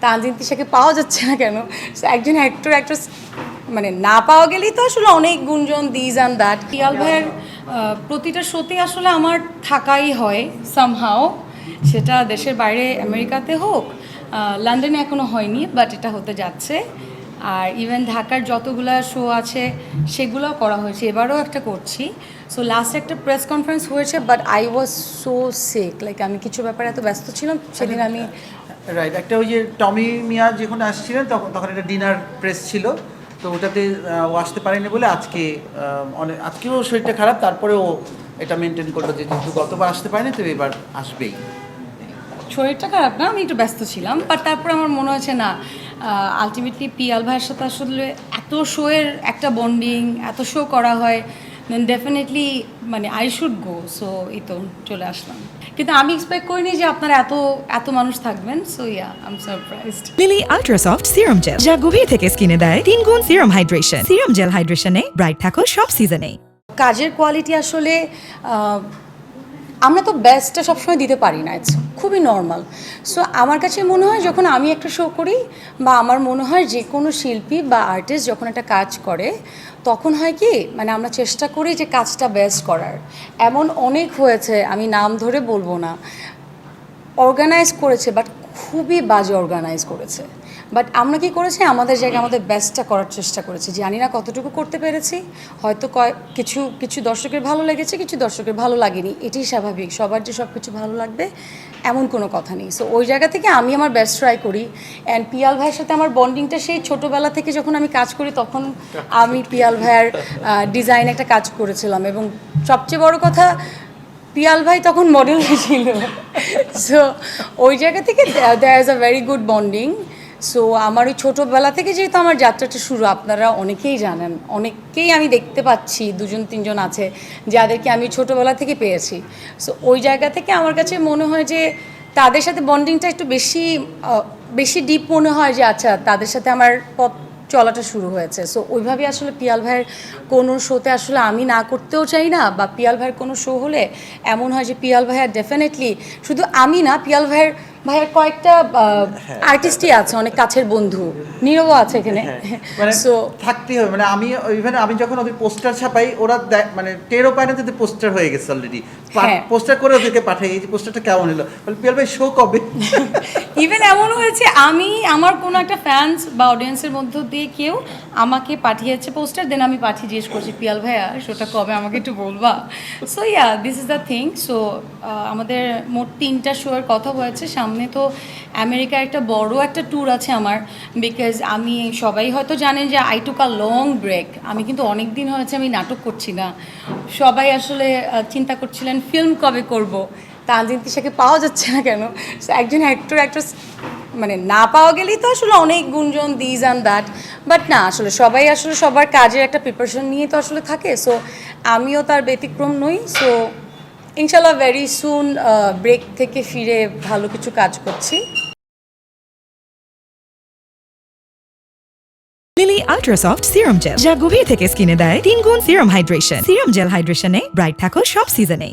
তানজিন তিশাকে পাওয়া যাচ্ছে না কেন? একজন অ্যাক্টর অ্যাক্ট্রেস মানে না পাওয়া গেলেই তো আসলে অনেক গুঞ্জন দিস অ্যান্ড দ্যাট। পিয়াল ভাইয়ের প্রতিটা শোতে আসলে আমার থাকাই হয় সামহাও, সেটা দেশের বাইরে আমেরিকাতে হোক, লন্ডনে এখনও হয়নি বাট এটা হতে যাচ্ছে। আর ইভেন ঢাকার যতগুলো শো আছে সেগুলোও করা হয়েছে, এবারও একটা করছি। সো লাস্ট একটা প্রেস কনফারেন্স হয়েছে but I was so sick, like আমি কিছু ব্যাপারে এত ব্যস্ত ছিলাম সেদিন আমি। রাইট, একটা ওই যে টমি মিয়া যখন আসছিলেন তখন তখন একটা ডিনার প্রেস ছিল, তো ওটাতে ও আসতে পারেনি বলে আজকেও শরীরটা খারাপ, তারপরেও এটা মেনটেন করলো যে যেহেতু গতবার আসতে পারেনি তো এবার আসবেই। শরীরটা খারাপ না, আমি একটু ব্যস্ত ছিলাম, বাট তারপর আমার মনে হচ্ছে না, আলটিমেটলি পিয়াল ভাইয়ের সাথে আসলে এত শোয়ের একটা বন্ডিং, এত শো করা হয়, দেন ডেফিনেটলি মানে আই শুড গো। সো এই তো চলে আসলাম, কিন্তু আমি এক্সপেক্ট করিনি যে আপনারা এত এত মানুষ থাকবেন। So yeah, I am surprised. Lily ultra soft serum gel, যা গভীর থেকে স্কিনে দেয় 3 গুণ সিরাম হাইড্রেশন। সিরাম জেল হাইড্রেশনে ব্রাইট থাকো সব সিজনে। কাজের কোয়ালিটি আসলে আমরা তো বেস্টটা সবসময় দিতে পারি না, ইটস খুবই নর্মাল। সো আমার কাছে মনে হয় যখন আমি একটা শো করি, বা আমার মনে হয় যে কোনো শিল্পী বা আর্টিস্ট যখন একটা কাজ করে, তখন হয় কি মানে আমরা চেষ্টা করি যে কাজটা বেস্ট করার। এমন অনেক হয়েছে, আমি নাম ধরে বলবো না, অর্গানাইজ করেছে বাট খুবই বাজে অর্গানাইজ করেছে। বাট আমরা কি করেছি, আমাদের জায়গায় আমাদের বেস্টটা করার চেষ্টা করেছি। জানি না কতটুকু করতে পেরেছি, হয়তো কিছু কিছু দর্শকের ভালো লেগেছে, কিছু দর্শকের ভালো লাগেনি, এটাই স্বাভাবিক। সবার যে সব কিছু ভালো লাগবে এমন কোনো কথা নেই। সো ওই জায়গা থেকে আমি আমার বেস্ট ট্রাই করি। অ্যান্ড পিয়াল ভাইয়ের সাথে আমার বন্ডিংটা সেই ছোটোবেলা থেকে যখন আমি কাজ করি, তখন আমি পিয়াল ভাইয়ের ডিজাইন একটা কাজ করেছিলাম, এবং সবচেয়ে বড় কথা পিয়াল ভাই তখন মডেল ছিল। সো ওই জায়গা থেকে there is a very good bonding. So আমার ওই ছোটোবেলা থেকে যেহেতু আমার যাত্রাটা শুরু, আপনারা অনেকেই জানেন, অনেককেই আমি দেখতে পাচ্ছি, 2-3জন আছে যাদেরকে আমি ছোটোবেলা থেকে পেয়েছি। সো ওই জায়গা থেকে আমার কাছে মনে হয় যে তাদের সাথে বন্ডিংটা একটু বেশি ডিপ মনে হয়, যে আচ্ছা তাদের সাথে আমার পথ চলাটা শুরু হয়েছে। সো ওইভাবেই আসলে পিয়াল ভাইয়ের কোনো শোতে আসলে আমি না করতেও চাই না, বা পিয়াল ভাইয়ের কোনো শো হলে এমন হয় যে পিয়াল ভাইয়ার ডেফিনেটলি, শুধু আমি না, পিয়াল ভাইয়ের কয়েকটা আর্টিস্টই আছে অনেক কাছের বন্ধু, নীরবও আছে এখানে। মানে সো থাকতেই হবে, মানে আমি যখন ওদের পোস্টার ছাপাই, ওরা মানে টেরও পায় না যে পোস্টার হয়ে গেছে অলরেডি, পোস্টার করে ওদেরকে পাঠাই, এই যে পোস্টারটা কেমন হলো, বলে পিয়াল ভাই শো কবে। ইভেন এমন হয়েছে, আমার কোনো একটা ফ্যান্স বা অডিয়েন্সের মধ্য দিয়ে কেউ আমাকে পাঠিয়েছে পোস্টার, দেন আমি পাঠিয়ে জিজ্ঞেস করছি পিয়াল ভাইয়া শোটা কবে, আমাকে একটু বলবা। So yeah, this is the thing. So আমাদের মোট 3টা শোয়ের কথা হয়েছে। সামনে তো আমেরিকার একটা বড় একটা ট্যুর আছে আমার, বিকজ আমি, সবাই হয়তো জানেন যে I took a long break. আমি কিন্তু অনেক দিন হয়েছে আমি নাটক করছি না। সবাই আসলে চিন্তা করছিলেন ফিল্ম কবে করব, তানজিন তিশাকে পাওয়া যাচ্ছে না কেন? একজন অ্যাক্টর অ্যাক্ট্রেস মানে না পাওয়া গেলেই তো আসলে অনেক গুঞ্জন দিস অ্যান্ড দ্যাট। বাট না, আসলে সবাই আসলে সবার কাজের একটা প্রিপারেশন নিয়ে তো আসলে থাকে। সো আমিও তার ব্যতিক্রম নই। সো ইনশাল্লাহ ভেরি সুন ব্রেক থেকে ফিরে ভালো কিছু কাজ করছি। Lily ultra soft serum gel, যা গভীর থেকে স্কিনে দেয় 3 গুণ সিরাম হাইড্রেশন। সিরাম জেল হাইড্রেশনে ব্রাইট থাকো সব সিজনে।